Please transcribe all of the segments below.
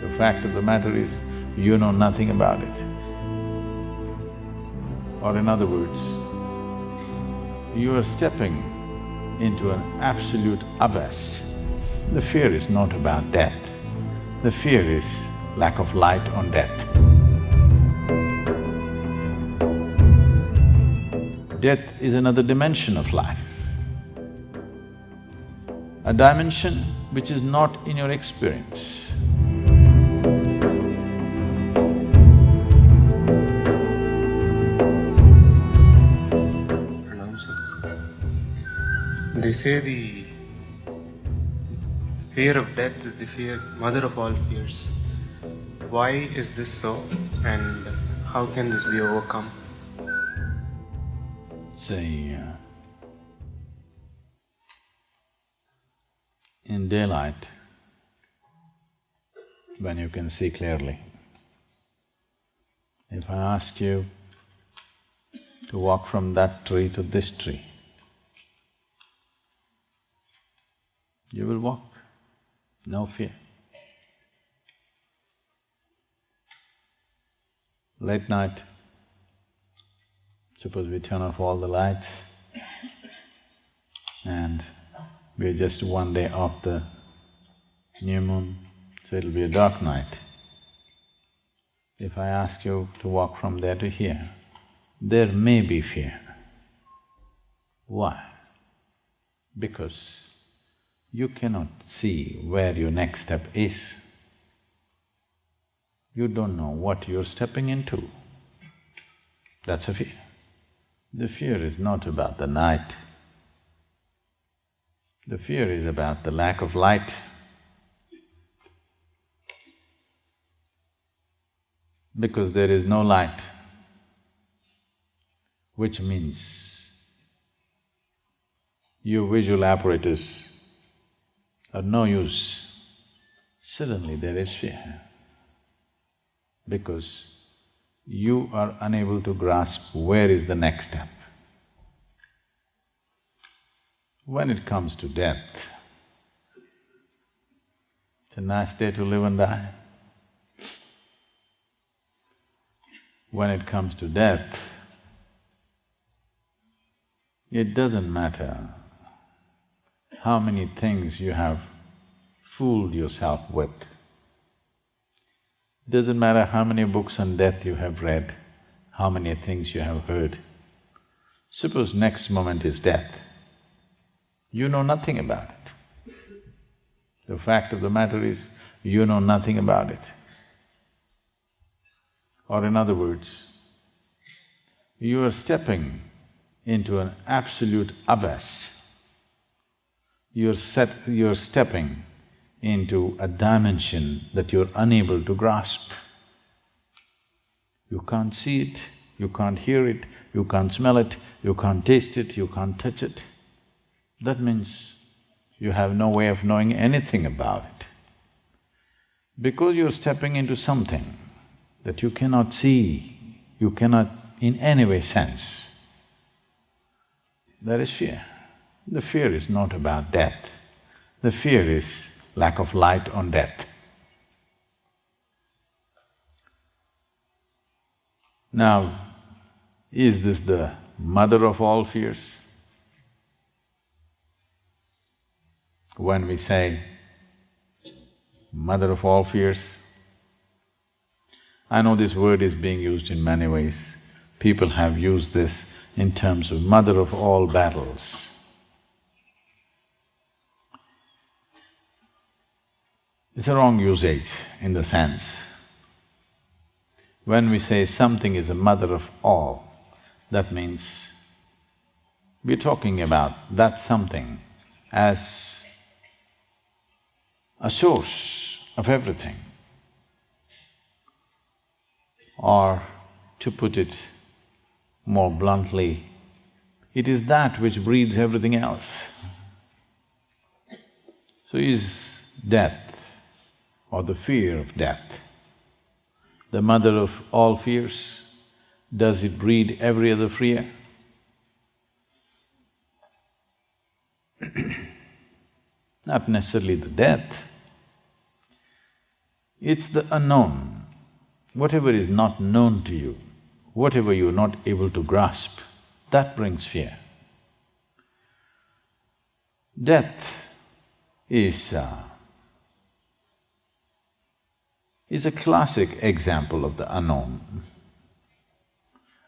The fact of the matter is, you know nothing about it. Or in other words, you are stepping into an absolute abyss. The fear is not about death, the fear is lack of light on death. Death is another dimension of life, a dimension which is not in your experience. They say the fear of death is the mother of all fears. Why is this so, and how can this be overcome? Say, in daylight, when you can see clearly, if I ask you to walk from that tree to this tree, you will walk, no fear. Late night, suppose we turn off all the lights and we're just one day off the new moon, so it'll be a dark night. If I ask you to walk from there to here, there may be fear. Why? Because you cannot see where your next step is. You don't know what you're stepping into. That's a fear. The fear is not about the night. The fear is about the lack of light. Because there is no light, which means your visual apparatus are no use, suddenly there is fear. Because you are unable to grasp where is the next step. When it comes to death, it's a nice day to live and die. When it comes to death, it doesn't matter how many things you have fooled yourself with. Doesn't matter how many books on death you have read, how many things you have heard. Suppose next moment is death, you know nothing about it. The fact of the matter is, you know nothing about it. Or in other words, you are stepping into an absolute abyss. You're stepping into a dimension that you're unable to grasp. You can't see it, you can't hear it, you can't smell it, you can't taste it, you can't touch it. That means you have no way of knowing anything about it. Because you're stepping into something that you cannot see, you cannot in any way sense, there is fear. The fear is not about death, the fear is lack of light on death. Now, is this the mother of all fears? When we say mother of all fears, I know this word is being used in many ways. People have used this in terms of mother of all battles. It's a wrong usage in the sense, when we say something is a mother of all, that means we're talking about that something as a source of everything. Or to put it more bluntly, it is that which breeds everything else. So is death or the fear of death the mother of all fears? Does it breed every other fear? Not necessarily the death. It's the unknown. Whatever is not known to you, whatever you're not able to grasp, that brings fear. Death is a classic example of the unknown.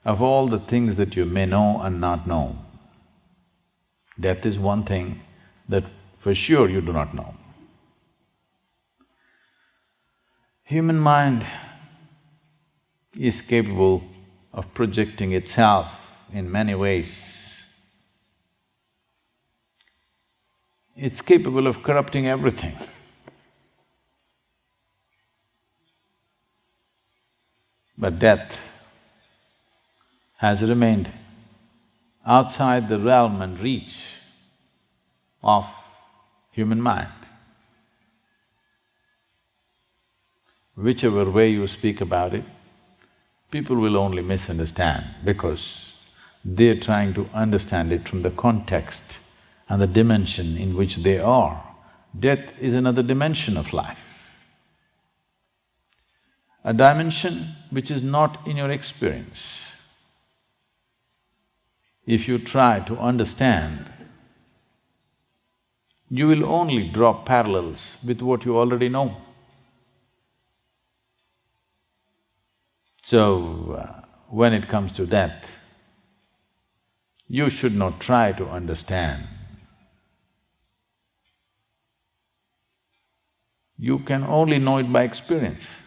Of all the things that you may know and not know, death is one thing that for sure you do not know. Human mind is capable of projecting itself in many ways. It's capable of corrupting everything. But death has remained outside the realm and reach of human mind. Whichever way you speak about it, people will only misunderstand because they're trying to understand it from the context and the dimension in which they are. Death is another dimension of life, a dimension which is not in your experience. If you try to understand, you will only draw parallels with what you already know. So, when it comes to death, you should not try to understand. You can only know it by experience.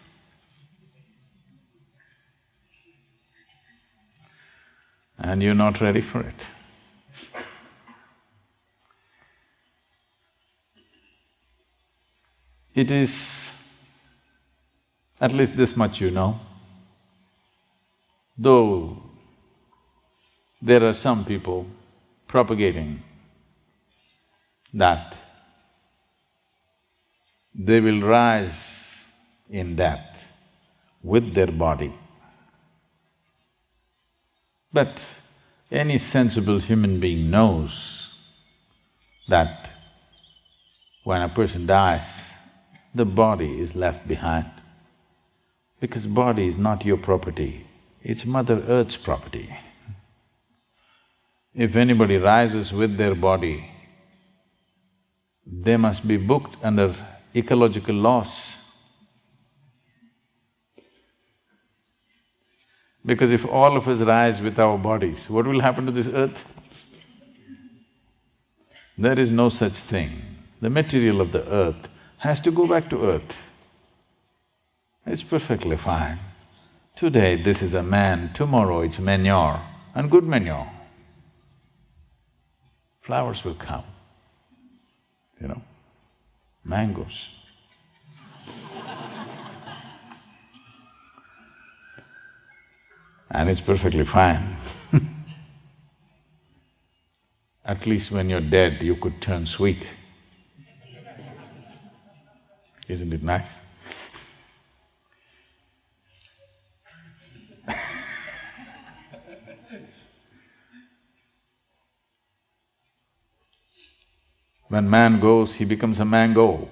And you're not ready for it. It is… at least this much you know. Though there are some people propagating that they will rise in death with their body. But any sensible human being knows that when a person dies, the body is left behind. Because body is not your property, it's Mother Earth's property. If anybody rises with their body, they must be booked under ecological laws. Because if all of us rise with our bodies, what will happen to this earth? There is no such thing. The material of the earth has to go back to earth. It's perfectly fine. Today this is a man, tomorrow it's manure, and good manure. Flowers will come, you know, mangoes. And it's perfectly fine. At least when you're dead, you could turn sweet. Isn't it nice? When man goes, he becomes a mango.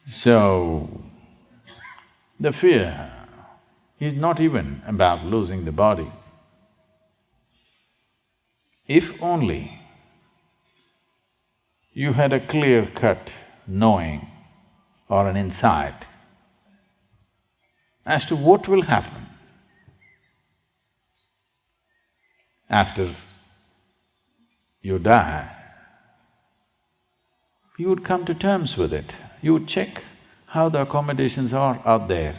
So, the fear is not even about losing the body. If only you had a clear-cut knowing or an insight as to what will happen after you die, you would come to terms with it. You would check how the accommodations are out there.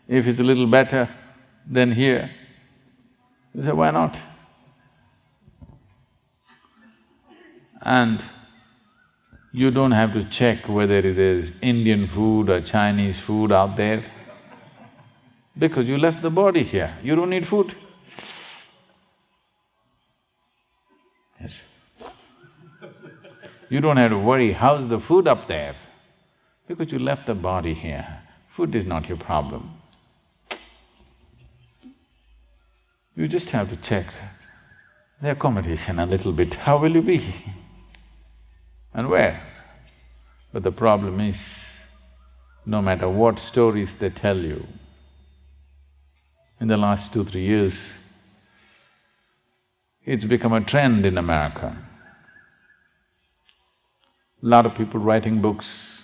If it's a little better than here, you say, why not? And you don't have to check whether it is Indian food or Chinese food out there, because you left the body here, you don't need food. Yes. You don't have to worry, how's the food up there? Because you left the body here. Food is not your problem. You just have to check the accommodation a little bit, how will you be? And where? But the problem is, no matter what stories they tell you, in the last 2-3 years, it's become a trend in America. Lot of people writing books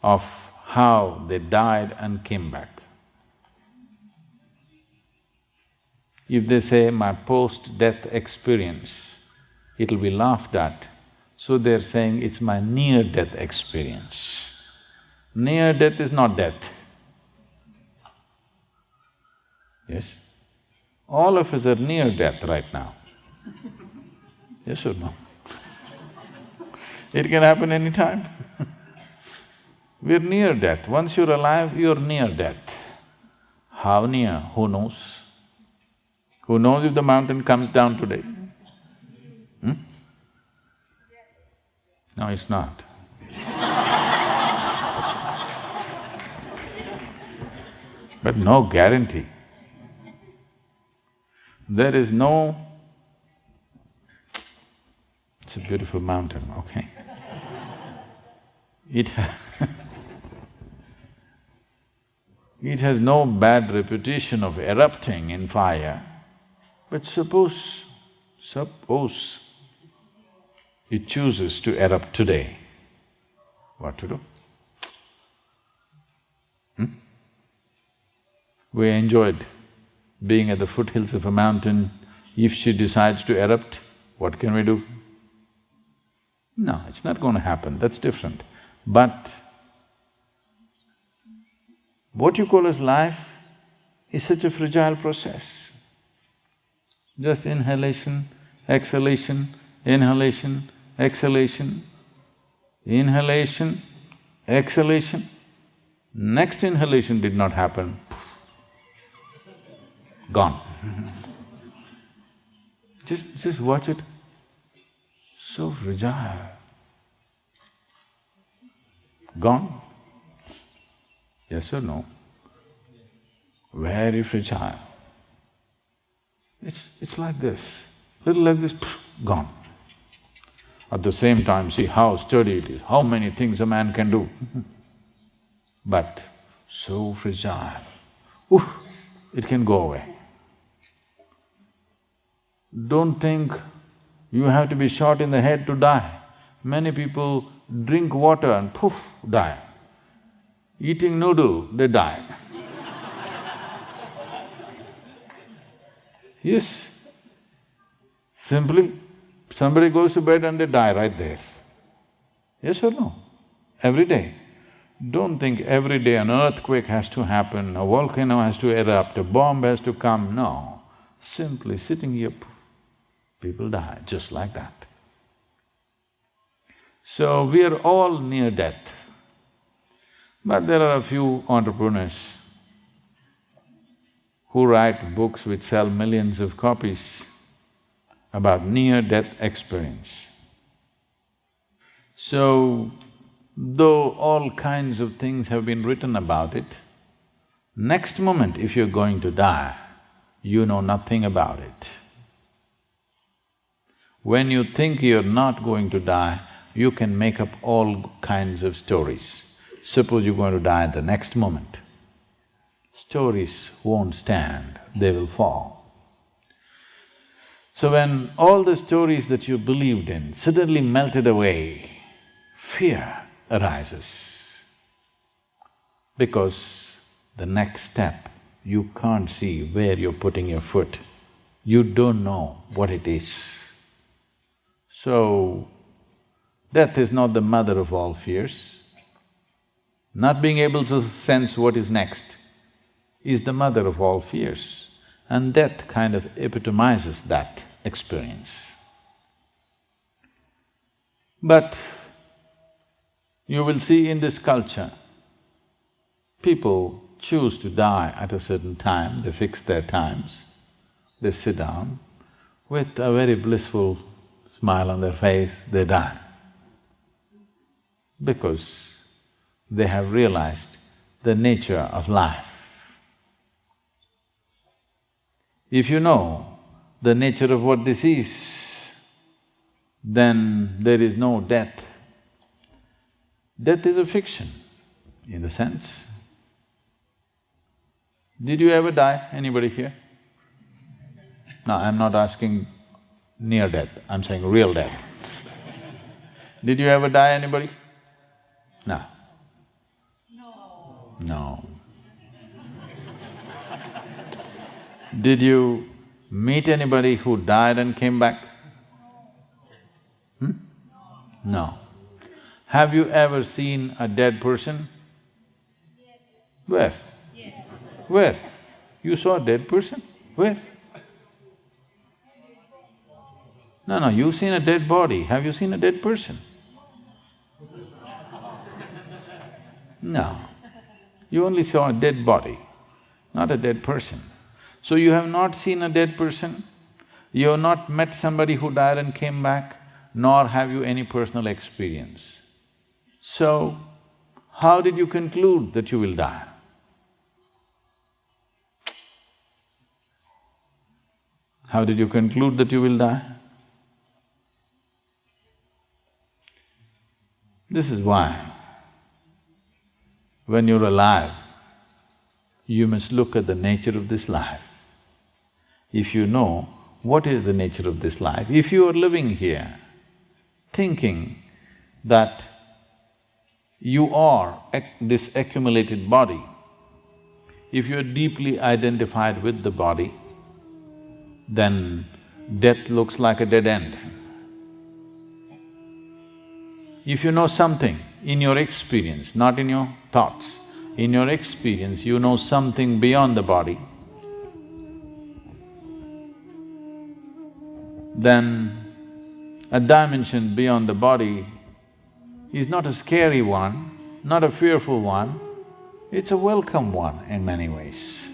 of how they died and came back. If they say my post-death experience, it'll be laughed at, so they're saying it's my near-death experience. Near-death is not death. Yes? All of us are near death right now. Yes or no? It can happen anytime. We're near death. Once you're alive, you're near death. How near? Who knows? Who knows if the mountain comes down today? No, it's not. But no guarantee. There is no… It's a beautiful mountain, okay? It it has no bad reputation of erupting in fire, but suppose it chooses to erupt today, what to do? We enjoyed being at the foothills of a mountain. If she decides to erupt, what can we do? No, it's not going to happen, that's different. But what you call as life is such a fragile process. Just inhalation, exhalation, inhalation, exhalation, inhalation, exhalation. Next inhalation did not happen, gone. Just watch it. So fragile. Gone? Yes or no? Very fragile. It's like this, little like this, gone. At the same time, see how sturdy it is, how many things a man can do. But so fragile, it can go away. Don't think you have to be shot in the head to die. Many people drink water and poof, die. Eating noodle, they die. Yes, simply somebody goes to bed and they die right there. Yes or no? Every day. Don't think every day an earthquake has to happen, a volcano has to erupt, a bomb has to come, no. Simply sitting here, people die just like that. So we are all near death. But there are a few entrepreneurs who write books which sell millions of copies about near-death experience. So, though all kinds of things have been written about it, next moment if you're going to die, you know nothing about it. When you think you're not going to die, you can make up all kinds of stories. Suppose you're going to die at the next moment. Stories won't stand, they will fall. So when all the stories that you believed in suddenly melted away, fear arises. Because the next step, you can't see where you're putting your foot. You don't know what it is. So, death is not the mother of all fears. Not being able to sense what is next is the mother of all fears, and death kind of epitomizes that experience. But you will see in this culture, people choose to die at a certain time, they fix their times, they sit down, with a very blissful smile on their face, they die. because they have realized the nature of life. If you know the nature of what this is, then there is no death. Death is a fiction, in a sense. Did you ever die, anybody here? No, I'm not asking near death, I'm saying real death. Did you ever die, anybody? No. No. Did you meet anybody who died and came back? No. Have you ever seen a dead person? Where? Where? You saw a dead person? Where? No, you've seen a dead body. Have you seen a dead person? No. You only saw a dead body, not a dead person. So you have not seen a dead person, you have not met somebody who died and came back, nor have you any personal experience. So, how did you conclude that you will die? How did you conclude that you will die? This is why, when you're alive, you must look at the nature of this life. If you know what is the nature of this life, if you are living here thinking that you are this accumulated body, if you are deeply identified with the body, then death looks like a dead end. If you know something in your experience, not in your thoughts, in your experience you know something beyond the body, then a dimension beyond the body is not a scary one, not a fearful one, it's a welcome one in many ways.